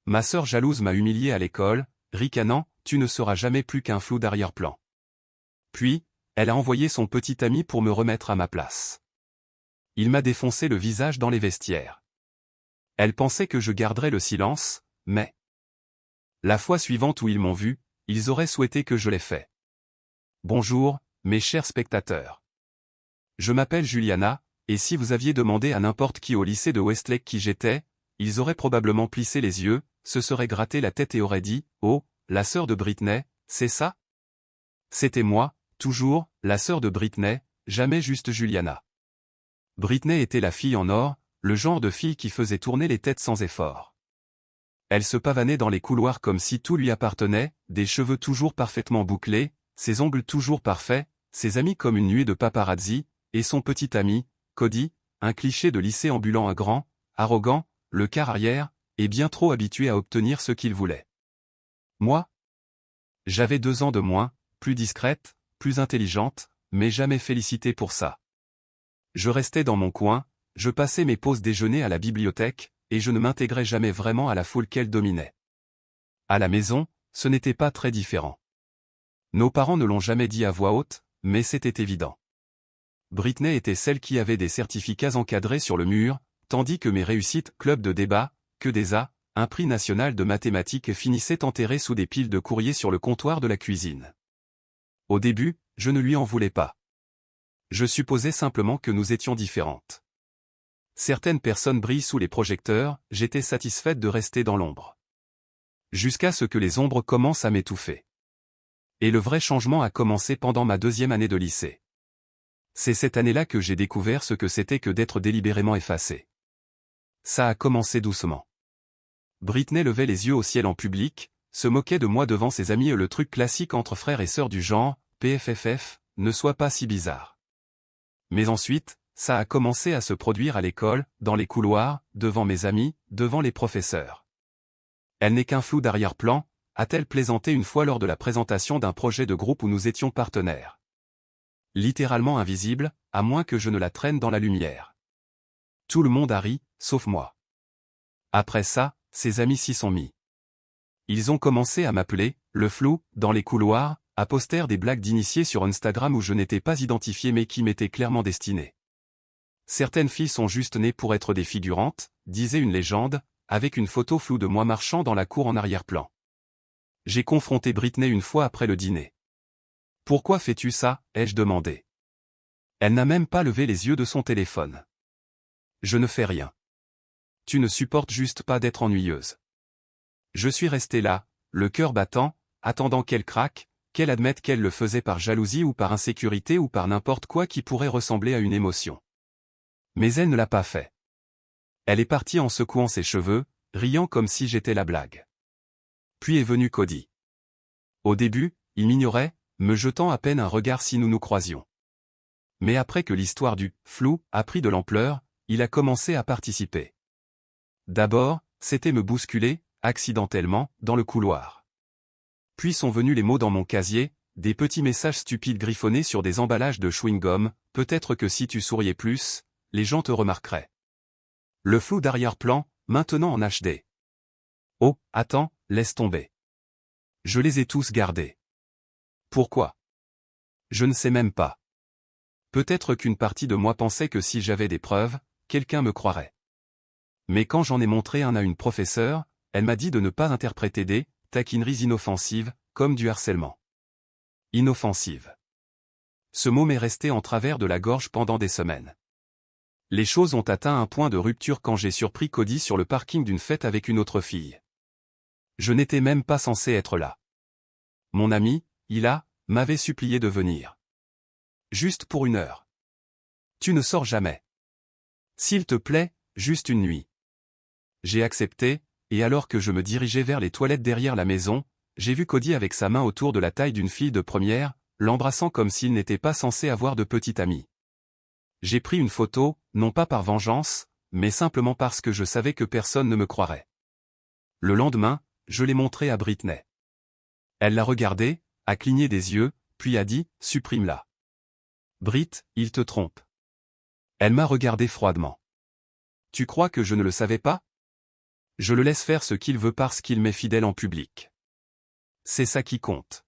Ma sœur jalouse m'a humilié à l'école, ricanant, tu ne seras jamais plus qu'un flou d'arrière-plan. Puis, elle a envoyé son petit ami pour me remettre à ma place. Il m'a défoncé le visage dans les vestiaires. Elle pensait que je garderais le silence, mais... La fois suivante où ils m'ont vu, ils auraient souhaité que je l'aie fait. Bonjour, mes chers spectateurs. Je m'appelle Juliana, et si vous aviez demandé à n'importe qui au lycée de Westlake qui j'étais, ils auraient probablement plissé les yeux, se seraient gratté la tête et auraient dit « Oh, la sœur de Britney, c'est ça ?» C'était moi, toujours, la sœur de Britney, jamais juste Juliana. Britney était la fille en or, le genre de fille qui faisait tourner les têtes sans effort. Elle se pavanait dans les couloirs comme si tout lui appartenait, des cheveux toujours parfaitement bouclés, ses ongles toujours parfaits, ses amis comme une nuée de paparazzi, et son petit ami, Cody, un cliché de lycée ambulant grand, arrogant, le quart arrière, et bien trop habitué à obtenir ce qu'il voulait. Moi? J'avais 2 ans de moins, plus discrète, plus intelligente, mais jamais félicitée pour ça. Je restais dans mon coin, je passais mes pauses déjeuner à la bibliothèque, et je ne m'intégrais jamais vraiment à la foule qu'elle dominait. À la maison, ce n'était pas très différent. Nos parents ne l'ont jamais dit à voix haute, mais c'était évident. Britney était celle qui avait des certificats encadrés sur le mur, tandis que mes réussites, club de débat, que des A, un prix national de mathématiques finissaient enterrés sous des piles de courriers sur le comptoir de la cuisine. Au début, je ne lui en voulais pas. Je supposais simplement que nous étions différentes. Certaines personnes brillent sous les projecteurs, j'étais satisfaite de rester dans l'ombre. Jusqu'à ce que les ombres commencent à m'étouffer. Et le vrai changement a commencé pendant ma 2e année de lycée. C'est cette année-là que j'ai découvert ce que c'était que d'être délibérément effacé. Ça a commencé doucement. Britney levait les yeux au ciel en public, se moquait de moi devant ses amis et le truc classique entre frères et sœurs du genre, PFFF, ne sois pas si bizarre. Mais ensuite, ça a commencé à se produire à l'école, dans les couloirs, devant mes amis, devant les professeurs. Elle n'est qu'un flou d'arrière-plan, a-t-elle plaisanté une fois lors de la présentation d'un projet de groupe où nous étions partenaires. Littéralement invisible, à moins que je ne la traîne dans la lumière. Tout le monde a ri, sauf moi. Après ça, ses amis s'y sont mis. Ils ont commencé à m'appeler, le flou, dans les couloirs, à poster des blagues d'initiés sur Instagram où je n'étais pas identifié mais qui m'étaient clairement destinées. Certaines filles sont juste nées pour être des figurantes, disait une légende, avec une photo floue de moi marchant dans la cour en arrière-plan. J'ai confronté Britney une fois après le dîner. « Pourquoi fais-tu ça » ai-je demandé. Elle n'a même pas levé les yeux de son téléphone. « Je ne fais rien. Tu ne supportes juste pas d'être ennuyeuse. » Je suis resté là, le cœur battant, attendant qu'elle craque, qu'elle admette qu'elle le faisait par jalousie ou par insécurité ou par n'importe quoi qui pourrait ressembler à une émotion. Mais elle ne l'a pas fait. Elle est partie en secouant ses cheveux, riant comme si j'étais la blague. Puis est venu Cody. Au début, il m'ignorait, me jetant à peine un regard si nous nous croisions. Mais après que l'histoire du « flou » a pris de l'ampleur, il a commencé à participer. D'abord, c'était me bousculer, accidentellement, dans le couloir. Puis sont venus les mots dans mon casier, des petits messages stupides griffonnés sur des emballages de chewing-gum, peut-être que si tu souriais plus, les gens te remarqueraient. Le flou d'arrière-plan, maintenant en HD. Oh, attends, laisse tomber. Je les ai tous gardés. Pourquoi? Je ne sais même pas. Peut-être qu'une partie de moi pensait que si j'avais des preuves, quelqu'un me croirait. Mais quand j'en ai montré un à une professeure, elle m'a dit de ne pas interpréter des taquineries inoffensives, comme du harcèlement. Inoffensive. Ce mot m'est resté en travers de la gorge pendant des semaines. Les choses ont atteint un point de rupture quand j'ai surpris Cody sur le parking d'une fête avec une autre fille. Je n'étais même pas censé être là. Mon ami, m'avait supplié de venir. Juste pour 1 heure. Tu ne sors jamais. S'il te plaît, juste une nuit. J'ai accepté, et alors que je me dirigeais vers les toilettes derrière la maison, j'ai vu Cody avec sa main autour de la taille d'une fille de première, l'embrassant comme s'il n'était pas censé avoir de petite amie. J'ai pris une photo, non pas par vengeance, mais simplement parce que je savais que personne ne me croirait. Le lendemain, je l'ai montré à Britney. Elle l'a regardé, a cligné des yeux, puis a dit « Supprime-la. » Brit, il te trompe. Elle m'a regardé froidement. Tu crois que je ne le savais pas? Je le laisse faire ce qu'il veut parce qu'il m'est fidèle en public. C'est ça qui compte.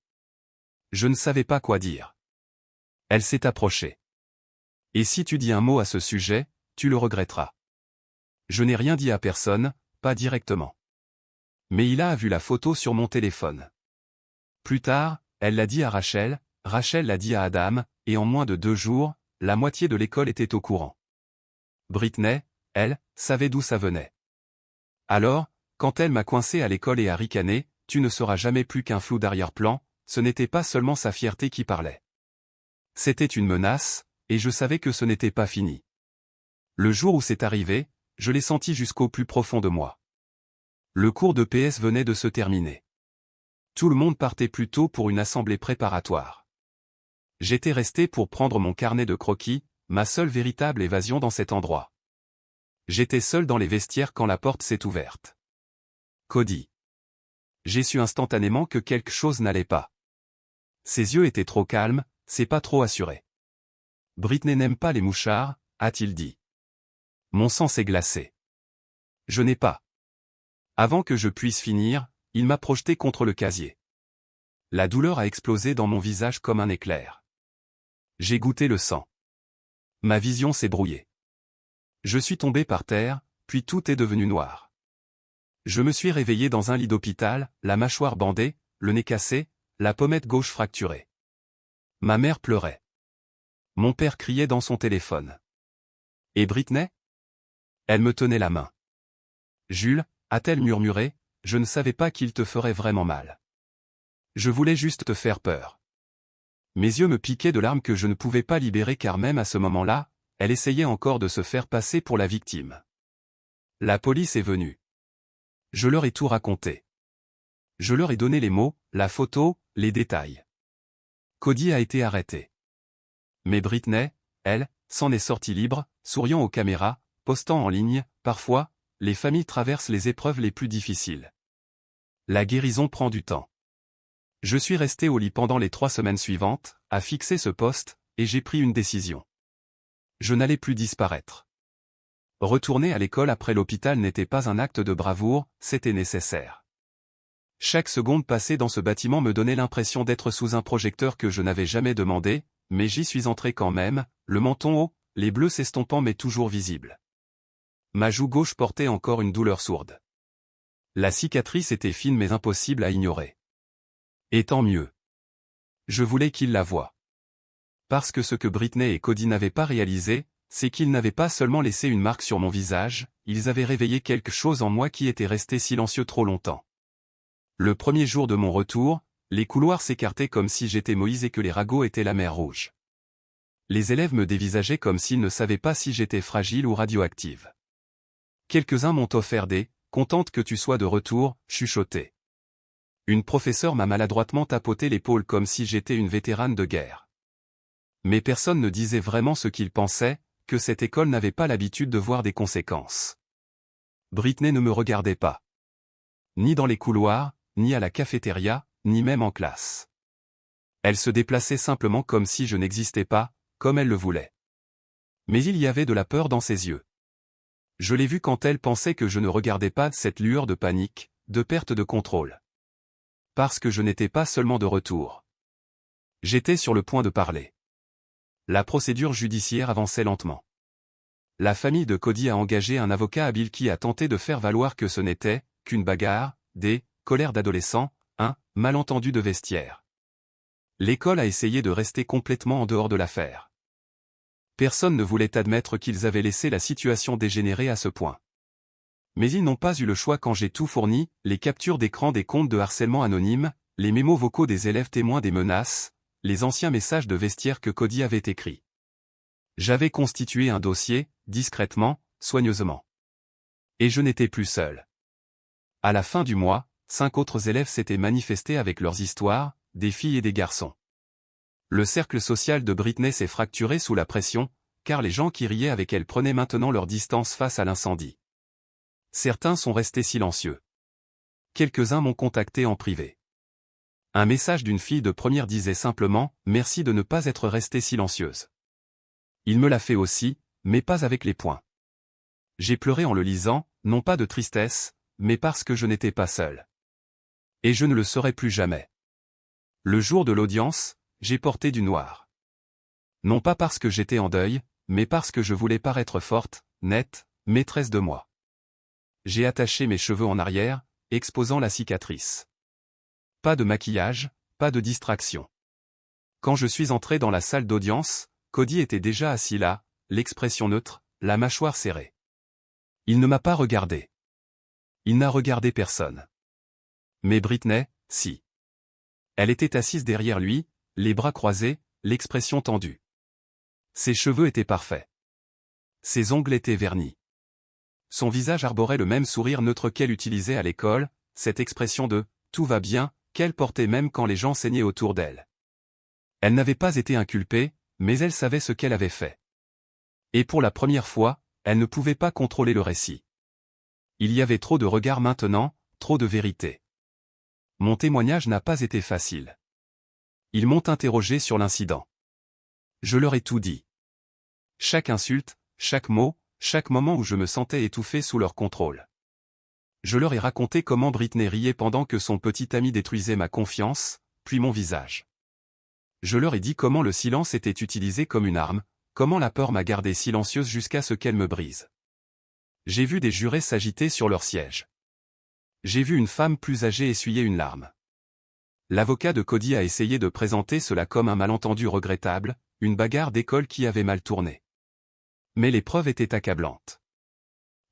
Je ne savais pas quoi dire. Elle s'est approchée. Et si tu dis un mot à ce sujet, tu le regretteras. Je n'ai rien dit à personne, pas directement. Mais il a vu la photo sur mon téléphone. Plus tard, elle l'a dit à Rachel, Rachel l'a dit à Adam, et en moins de 2 jours, la moitié de l'école était au courant. Britney, elle, savait d'où ça venait. Alors, quand elle m'a coincé à l'école et a ricané, tu ne seras jamais plus qu'un flou d'arrière-plan, ce n'était pas seulement sa fierté qui parlait. C'était une menace, et je savais que ce n'était pas fini. Le jour où c'est arrivé, je l'ai senti jusqu'au plus profond de moi. Le cours de PS venait de se terminer. Tout le monde partait plus tôt pour une assemblée préparatoire. J'étais resté pour prendre mon carnet de croquis, ma seule véritable évasion dans cet endroit. J'étais seul dans les vestiaires quand la porte s'est ouverte. Cody. J'ai su instantanément que quelque chose n'allait pas. Ses yeux étaient trop calmes, c'est pas trop assuré. Britney n'aime pas les mouchards, a-t-il dit. Mon sang s'est glacé. Je n'ai pas. Avant que je puisse finir, il m'a projeté contre le casier. La douleur a explosé dans mon visage comme un éclair. J'ai goûté le sang. Ma vision s'est brouillée. Je suis tombé par terre, puis tout est devenu noir. Je me suis réveillé dans un lit d'hôpital, la mâchoire bandée, le nez cassé, la pommette gauche fracturée. Ma mère pleurait. Mon père criait dans son téléphone. Et Britney? Elle me tenait la main. Jules, a-t-elle murmuré, je ne savais pas qu'il te ferait vraiment mal. Je voulais juste te faire peur. Mes yeux me piquaient de larmes que je ne pouvais pas libérer car même à ce moment-là, elle essayait encore de se faire passer pour la victime. La police est venue. Je leur ai tout raconté. Je leur ai donné les mots, la photo, les détails. Cody a été arrêté. Mais Britney, elle, s'en est sortie libre, souriant aux caméras, postant en ligne, parfois, les familles traversent les épreuves les plus difficiles. La guérison prend du temps. Je suis resté au lit pendant les 3 semaines suivantes, à fixer ce poste, et j'ai pris une décision. Je n'allais plus disparaître. Retourner à l'école après l'hôpital n'était pas un acte de bravoure, c'était nécessaire. Chaque seconde passée dans ce bâtiment me donnait l'impression d'être sous un projecteur que je n'avais jamais demandé, mais j'y suis entré quand même, le menton haut, les bleus s'estompant mais toujours visibles. Ma joue gauche portait encore une douleur sourde. La cicatrice était fine mais impossible à ignorer. Et tant mieux. Je voulais qu'ils la voient. Parce que ce que Britney et Cody n'avaient pas réalisé, c'est qu'ils n'avaient pas seulement laissé une marque sur mon visage, ils avaient réveillé quelque chose en moi qui était resté silencieux trop longtemps. Le premier jour de mon retour, les couloirs s'écartaient comme si j'étais Moïse et que les ragots étaient la mer Rouge. Les élèves me dévisageaient comme s'ils ne savaient pas si j'étais fragile ou radioactive. Quelques-uns m'ont offert des « contente que tu sois de retour », chuchoté. Une professeure m'a maladroitement tapoté l'épaule comme si j'étais une vétérane de guerre. Mais personne ne disait vraiment ce qu'il pensait, que cette école n'avait pas l'habitude de voir des conséquences. Britney ne me regardait pas. Ni dans les couloirs, ni à la cafétéria, ni même en classe. Elle se déplaçait simplement comme si je n'existais pas, comme elle le voulait. Mais il y avait de la peur dans ses yeux. Je l'ai vue quand elle pensait que je ne regardais pas cette lueur de panique, de perte de contrôle. Parce que je n'étais pas seulement de retour. J'étais sur le point de parler. La procédure judiciaire avançait lentement. La famille de Cody a engagé un avocat habile qui a tenté de faire valoir que ce n'était qu'une bagarre, des colères d'adolescents, un malentendu de vestiaire. L'école a essayé de rester complètement en dehors de l'affaire. Personne ne voulait admettre qu'ils avaient laissé la situation dégénérer à ce point. Mais ils n'ont pas eu le choix quand j'ai tout fourni, les captures d'écran des comptes de harcèlement anonyme, les mémos vocaux des élèves témoins des menaces, les anciens messages de vestiaire que Cody avait écrits. J'avais constitué un dossier, discrètement, soigneusement. Et je n'étais plus seul. À la fin du mois, 5 autres élèves s'étaient manifestés avec leurs histoires, des filles et des garçons. Le cercle social de Britney s'est fracturé sous la pression, car les gens qui riaient avec elle prenaient maintenant leur distance face à l'incendie. Certains sont restés silencieux. Quelques-uns m'ont contacté en privé. Un message d'une fille de première disait simplement « Merci de ne pas être restée silencieuse ». Il me l'a fait aussi, mais pas avec les poings. J'ai pleuré en le lisant, non pas de tristesse, mais parce que je n'étais pas seul. Et je ne le serai plus jamais. Le jour de l'audience, j'ai porté du noir. Non pas parce que j'étais en deuil, mais parce que je voulais paraître forte, nette, maîtresse de moi. J'ai attaché mes cheveux en arrière, exposant la cicatrice. Pas de maquillage, pas de distraction. Quand je suis entré dans la salle d'audience, Cody était déjà assis là, l'expression neutre, la mâchoire serrée. Il ne m'a pas regardé. Il n'a regardé personne. Mais Britney, si. Elle était assise derrière lui, les bras croisés, l'expression tendue. Ses cheveux étaient parfaits. Ses ongles étaient vernis. Son visage arborait le même sourire neutre qu'elle utilisait à l'école, cette expression de « tout va bien » qu'elle portait même quand les gens saignaient autour d'elle. Elle n'avait pas été inculpée, mais elle savait ce qu'elle avait fait. Et pour la première fois, elle ne pouvait pas contrôler le récit. Il y avait trop de regards maintenant, trop de vérité. Mon témoignage n'a pas été facile. Ils m'ont interrogé sur l'incident. Je leur ai tout dit. Chaque insulte, chaque mot, chaque moment où je me sentais étouffé sous leur contrôle. Je leur ai raconté comment Britney riait pendant que son petit ami détruisait ma confiance, puis mon visage. Je leur ai dit comment le silence était utilisé comme une arme, comment la peur m'a gardé silencieuse jusqu'à ce qu'elle me brise. J'ai vu des jurés s'agiter sur leur siège. J'ai vu une femme plus âgée essuyer une larme. L'avocat de Cody a essayé de présenter cela comme un malentendu regrettable, une bagarre d'école qui avait mal tourné. Mais les preuves étaient accablantes.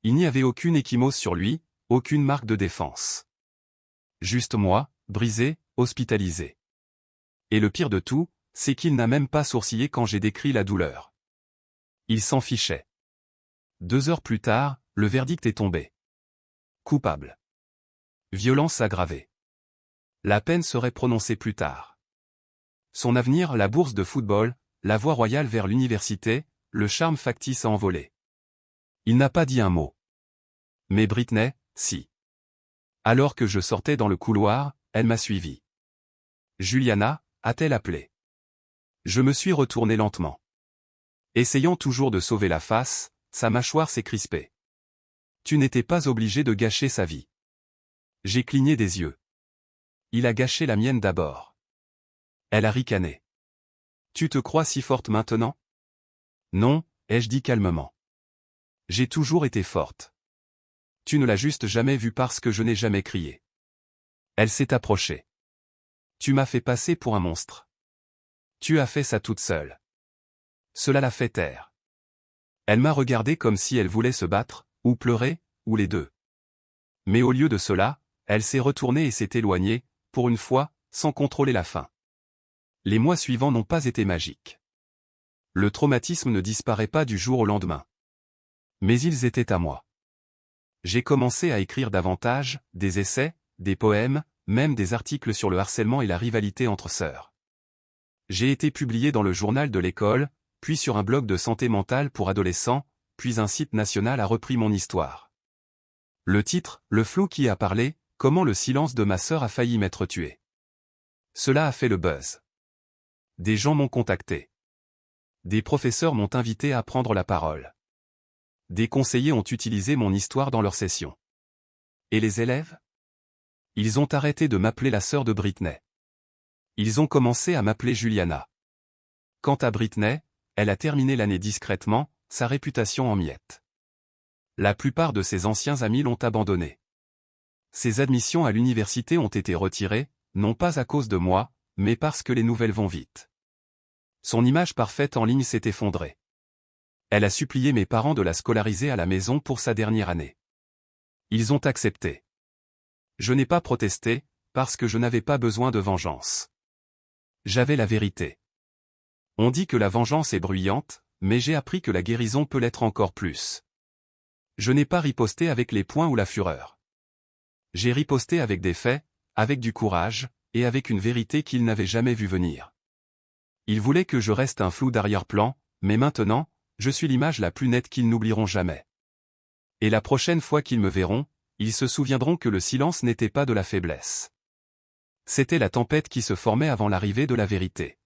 Il n'y avait aucune échymose sur lui, aucune marque de défense. Juste moi, brisé, hospitalisé. Et le pire de tout, c'est qu'il n'a même pas sourcillé quand j'ai décrit la douleur. Il s'en fichait. 2 heures plus tard, le verdict est tombé. Coupable. Violence aggravée. La peine serait prononcée plus tard. Son avenir, la bourse de football, la voie royale vers l'université, le charme factice a envolé. Il n'a pas dit un mot. Mais Britney, si. Alors que je sortais dans le couloir, elle m'a suivi. Juliana, a-t-elle appelé? Je me suis retourné lentement. Essayant toujours de sauver la face, sa mâchoire s'est crispée. Tu n'étais pas obligé de gâcher sa vie. J'ai cligné des yeux. Il a gâché la mienne d'abord. Elle a ricané. Tu te crois si forte maintenant? Non, ai-je dit calmement. J'ai toujours été forte. Tu ne l'as juste jamais vue parce que je n'ai jamais crié. Elle s'est approchée. Tu m'as fait passer pour un monstre. Tu as fait ça toute seule. Cela l'a fait taire. Elle m'a regardé comme si elle voulait se battre, ou pleurer, ou les deux. Mais au lieu de cela, elle s'est retournée et s'est éloignée, pour une fois, sans contrôler la faim. Les mois suivants n'ont pas été magiques. Le traumatisme ne disparaît pas du jour au lendemain. Mais ils étaient à moi. J'ai commencé à écrire davantage, des essais, des poèmes, même des articles sur le harcèlement et la rivalité entre sœurs. J'ai été publié dans le journal de l'école, puis sur un blog de santé mentale pour adolescents, puis un site national a repris mon histoire. Le titre, Le flou qui a parlé, comment le silence de ma sœur a failli m'être tué. Cela a fait le buzz. Des gens m'ont contacté. Des professeurs m'ont invité à prendre la parole. Des conseillers ont utilisé mon histoire dans leurs sessions. Et les élèves? Ils ont arrêté de m'appeler la sœur de Britney. Ils ont commencé à m'appeler Juliana. Quant à Britney, elle a terminé l'année discrètement, sa réputation en miettes. La plupart de ses anciens amis l'ont abandonnée. Ses admissions à l'université ont été retirées, non pas à cause de moi, mais parce que les nouvelles vont vite. Son image parfaite en ligne s'est effondrée. Elle a supplié mes parents de la scolariser à la maison pour sa dernière année. Ils ont accepté. Je n'ai pas protesté, parce que je n'avais pas besoin de vengeance. J'avais la vérité. On dit que la vengeance est bruyante, mais j'ai appris que la guérison peut l'être encore plus. Je n'ai pas riposté avec les poings ou la fureur. J'ai riposté avec des faits, avec du courage, et avec une vérité qu'ils n'avaient jamais vue venir. Ils voulaient que je reste un flou d'arrière-plan, mais maintenant, je suis l'image la plus nette qu'ils n'oublieront jamais. Et la prochaine fois qu'ils me verront, ils se souviendront que le silence n'était pas de la faiblesse. C'était la tempête qui se formait avant l'arrivée de la vérité.